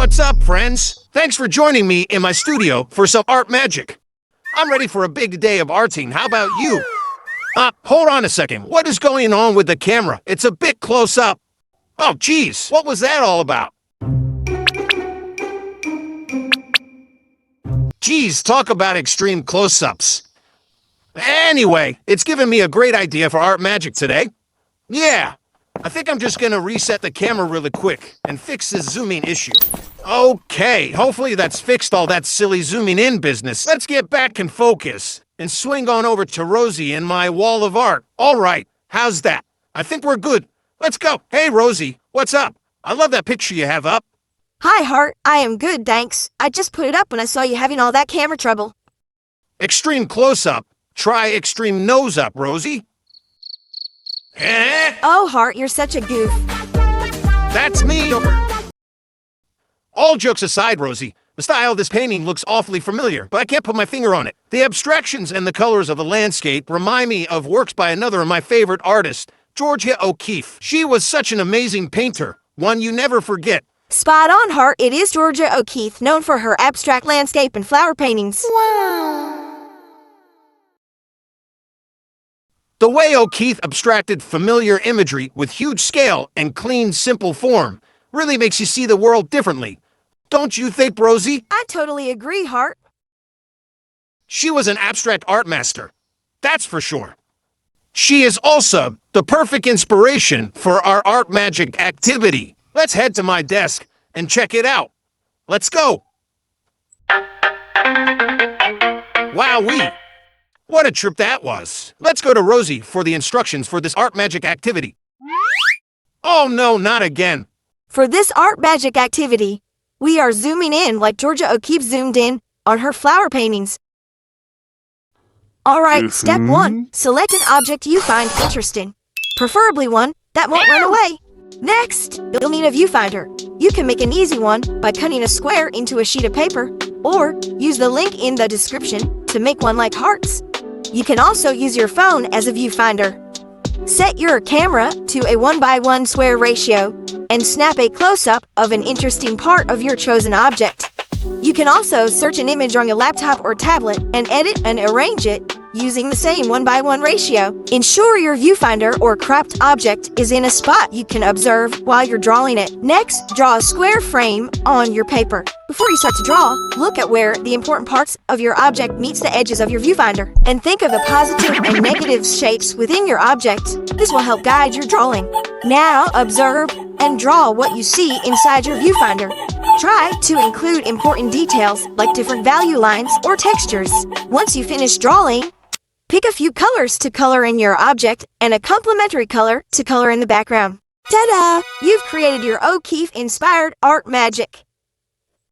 What's up, friends? Thanks for joining me in my studio for some art magic. I'm ready for a big day of arting. How about you? Hold on a second. What is going on with the camera? It's a bit close up. Oh, geez. What was that all about? Geez, talk about extreme close-ups. Anyway, it's given me a great idea for art magic today. Yeah. I think I'm just gonna reset the camera really quick and fix this zooming issue. Okay, hopefully that's fixed all that silly zooming in business. Let's get back in focus and swing on over to Rosie and my wall of art. All right, how's that? I think we're good. Let's go. Hey, Rosie, what's up? I love that picture you have up. Hi, Hart. I am good, thanks. I just put it up when I saw you having all that camera trouble. Extreme close-up. Try extreme nose-up, Rosie. Oh, Hart, you're such a goof. That's me. All jokes aside, Rosie, the style of this painting looks awfully familiar, but I can't put my finger on it. The abstractions and the colors of the landscape remind me of works by another of my favorite artists, Georgia O'Keeffe. She was such an amazing painter, one you never forget. Spot on, Hart. It is Georgia O'Keeffe, known for her abstract landscape and flower paintings. Wow. The way O'Keeffe abstracted familiar imagery with huge scale and clean, simple form really makes you see the world differently. Don't you think, Rosie? I totally agree, Hart. She was an abstract art master. That's for sure. She is also the perfect inspiration for our art magic activity. Let's head to my desk and check it out. Let's go. Wowee. What a trip that was. Let's go to Rosie for the instructions for this art magic activity. Oh no, not again. For this art magic activity, we are zooming in like Georgia O'Keeffe zoomed in on her flower paintings. Alright, step 1. Select an object you find interesting. Preferably one that won't run away. Next, you'll need a viewfinder. You can make an easy one by cutting a square into a sheet of paper, or use the link in the description to make one like Harts. You can also use your phone as a viewfinder. Set your camera to a 1:1 square ratio and snap a close-up of an interesting part of your chosen object. You can also search an image on your laptop or tablet and edit and arrange it using the same 1:1 ratio. Ensure your viewfinder or cropped object is in a spot you can observe while you're drawing it. Next, draw a square frame on your paper. Before you start to draw, look at where the important parts of your object meets the edges of your viewfinder, and think of the positive and negative shapes within your object. This will help guide your drawing. Now, observe and draw what you see inside your viewfinder. Try to include important details like different value lines or textures. Once you finish drawing, pick a few colors to color in your object and a complementary color to color in the background. Ta-da! You've created your O'Keeffe-inspired art magic.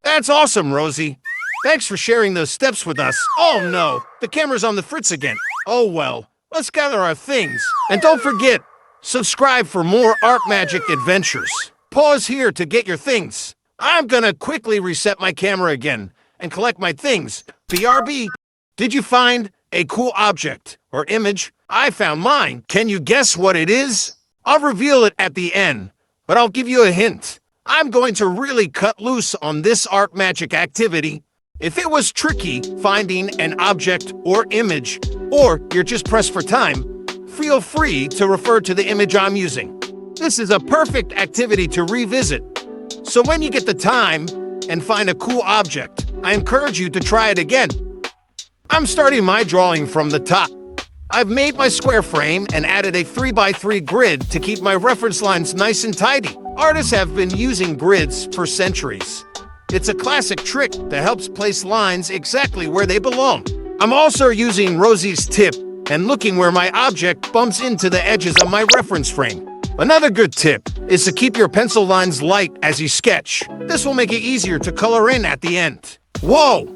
That's awesome, Rosie. Thanks for sharing those steps with us. Oh no, the camera's on the fritz again. Oh well, let's gather our things. And don't forget, subscribe for more art magic adventures. Pause here to get your things. I'm gonna quickly reset my camera again and collect my things. BRB. Did you find a cool object or image? I found mine. Can you guess what it is? I'll reveal it at the end, but I'll give you a hint. I'm going to really cut loose on this art magic activity. If it was tricky finding an object or image, or you're just pressed for time, feel free to refer to the image I'm using. This is a perfect activity to revisit. So when you get the time and find a cool object, I encourage you to try it again. I'm starting my drawing from the top. I've made my square frame and added a 3x3 grid to keep my reference lines nice and tidy. Artists have been using grids for centuries. It's a classic trick that helps place lines exactly where they belong. I'm also using Rosie's tip and looking where my object bumps into the edges of my reference frame. Another good tip is to keep your pencil lines light as you sketch. This will make it easier to color in at the end. Whoa!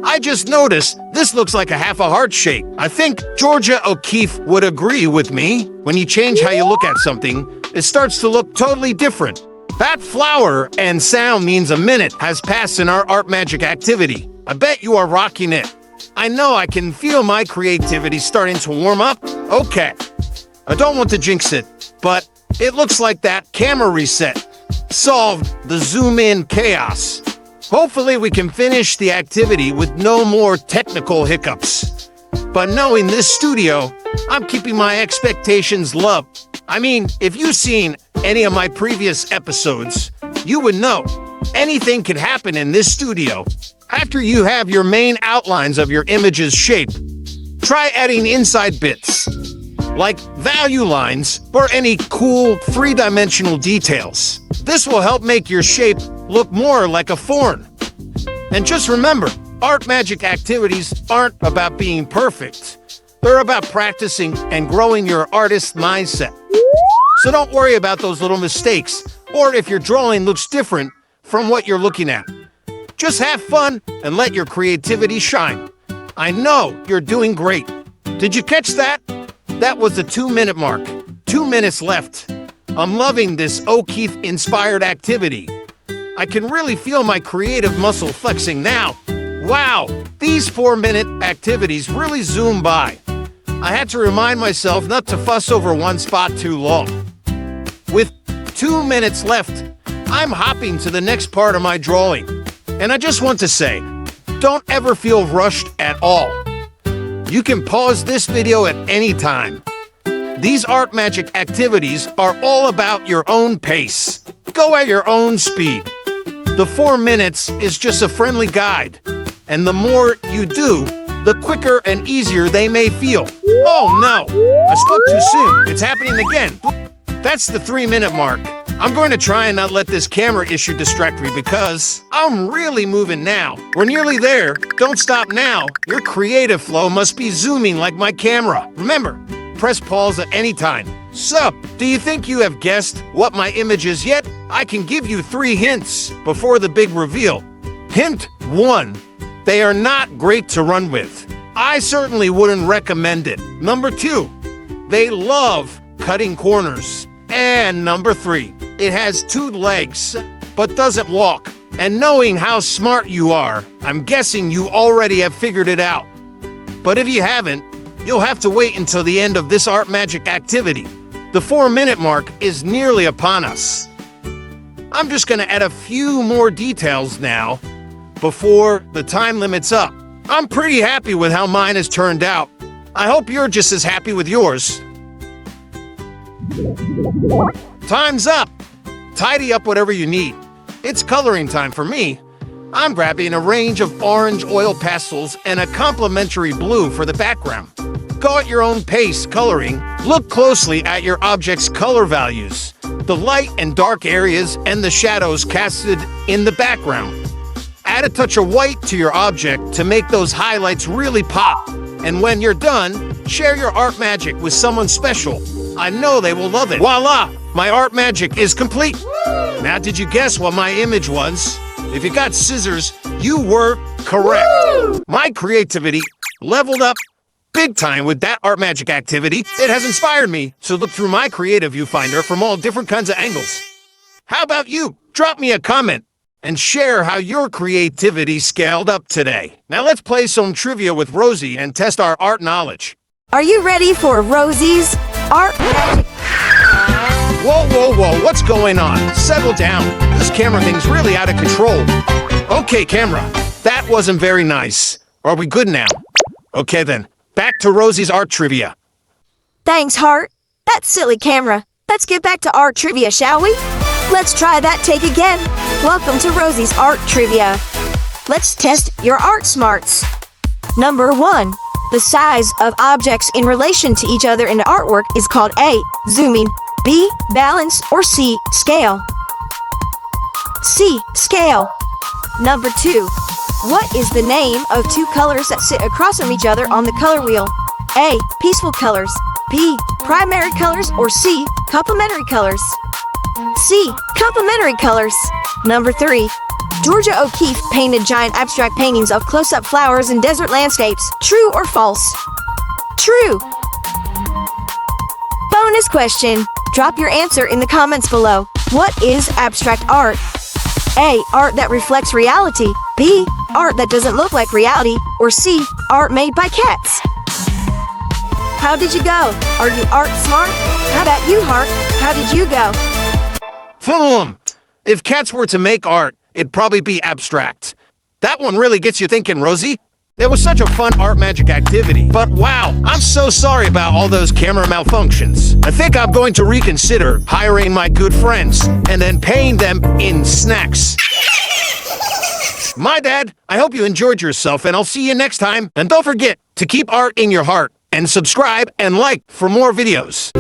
I just noticed this looks like a half a heart shape. I think Georgia O'Keeffe would agree with me. When you change how you look at something, it starts to look totally different. That flower and sound means a minute has passed in our art magic activity. I bet you are rocking it. I know I can feel my creativity starting to warm up. Okay. I don't want to jinx it, but it looks like that camera reset. solved the zoom-in chaos. Hopefully we can finish the activity with no more technical hiccups. But knowing this studio, I'm keeping my expectations low. I mean, if you've seen any of my previous episodes, you would know anything can happen in this studio. After you have your main outlines of your image's shape, try adding inside bits, like value lines or any cool three-dimensional details. This will help make your shape look more like a form. And just remember, art magic activities aren't about being perfect. They're about practicing and growing your artist mindset. So don't worry about those little mistakes, or if your drawing looks different from what you're looking at. Just have fun and let your creativity shine. I know you're doing great. Did you catch that? That was the 2-minute mark. 2 minutes left. I'm loving this O'Keefe-inspired activity. I can really feel my creative muscle flexing now. Wow, these 4-minute activities really zoom by. I had to remind myself not to fuss over one spot too long. With 2 minutes left, I'm hopping to the next part of my drawing. And I just want to say, don't ever feel rushed at all. You can pause this video at any time. These art magic activities are all about your own pace. Go at your own speed. The 4 minutes is just a friendly guide. And the more you do, the quicker and easier they may feel. Oh no, I spoke too soon. It's happening again. That's the 3-minute mark. I'm going to try and not let this camera issue distract me because I'm really moving now. We're nearly there. Don't stop now. Your creative flow must be zooming like my camera. Remember, press pause at any time. So, do you think you have guessed what my image is yet? I can give you 3 hints before the big reveal. Hint 1. They are not great to run with. I certainly wouldn't recommend it. Number 2. They love cutting corners. And number 3. It has 2 legs, but doesn't walk. And knowing how smart you are, I'm guessing you already have figured it out. But if you haven't, you'll have to wait until the end of this art magic activity. The 4-minute mark is nearly upon us. I'm just gonna add a few more details now before the time limit's up. I'm pretty happy with how mine has turned out. I hope you're just as happy with yours. Time's up. Tidy up whatever you need. It's coloring time for me. I'm grabbing a range of orange oil pastels and a complementary blue for the background. Go at your own pace coloring. Look closely at your object's color values, the light and dark areas, and the shadows casted in the background. Add a touch of white to your object to make those highlights really pop. And when you're done, share your art magic with someone special. I know they will love it. Voila! My art magic is complete. Now, did you guess what my image was? If you got scissors, you were correct. My creativity leveled up big time with that art magic activity. It has inspired me to look through my creative viewfinder from all different kinds of angles. How about you? Drop me a comment and share how your creativity scaled up today. Now let's play some trivia with Rosie and test our art knowledge. Are you ready for Rosie's art magic? Whoa, whoa, whoa, what's going on? Settle down. This camera thing's really out of control. Okay, camera, that wasn't very nice. Are we good now? Okay then, back to Rosie's art trivia. Thanks, Hart. That silly camera. Let's get back to art trivia, shall we? Let's try that take again. Welcome to Rosie's art trivia. Let's test your art smarts. Number 1. The size of objects in relation to each other in artwork is called A. Zooming, B. Balance, or C. Scale. C. Scale. Number 2. What is the name of 2 colors that sit across from each other on the color wheel? A. Peaceful colors, B. Primary colors, or C. Complementary colors. C. Complementary colors. Number 3. Georgia O'Keeffe painted giant abstract paintings of close-up flowers and desert landscapes. True or false? True. Bonus question. Drop your answer in the comments below. What is abstract art? A. Art that reflects reality. B. Art that doesn't look like reality. Or C. Art made by cats. How did you go? Are you art smart? How about you, Hart? How did you go? If cats were to make art, it'd probably be abstract. That one really gets you thinking, Rosie. It was such a fun art magic activity, but wow, I'm so sorry about all those camera malfunctions. I think I'm going to reconsider hiring my good friends and then paying them in snacks. My dad, I hope you enjoyed yourself, and I'll see you next time. And don't forget to keep art in your heart and subscribe and like for more videos.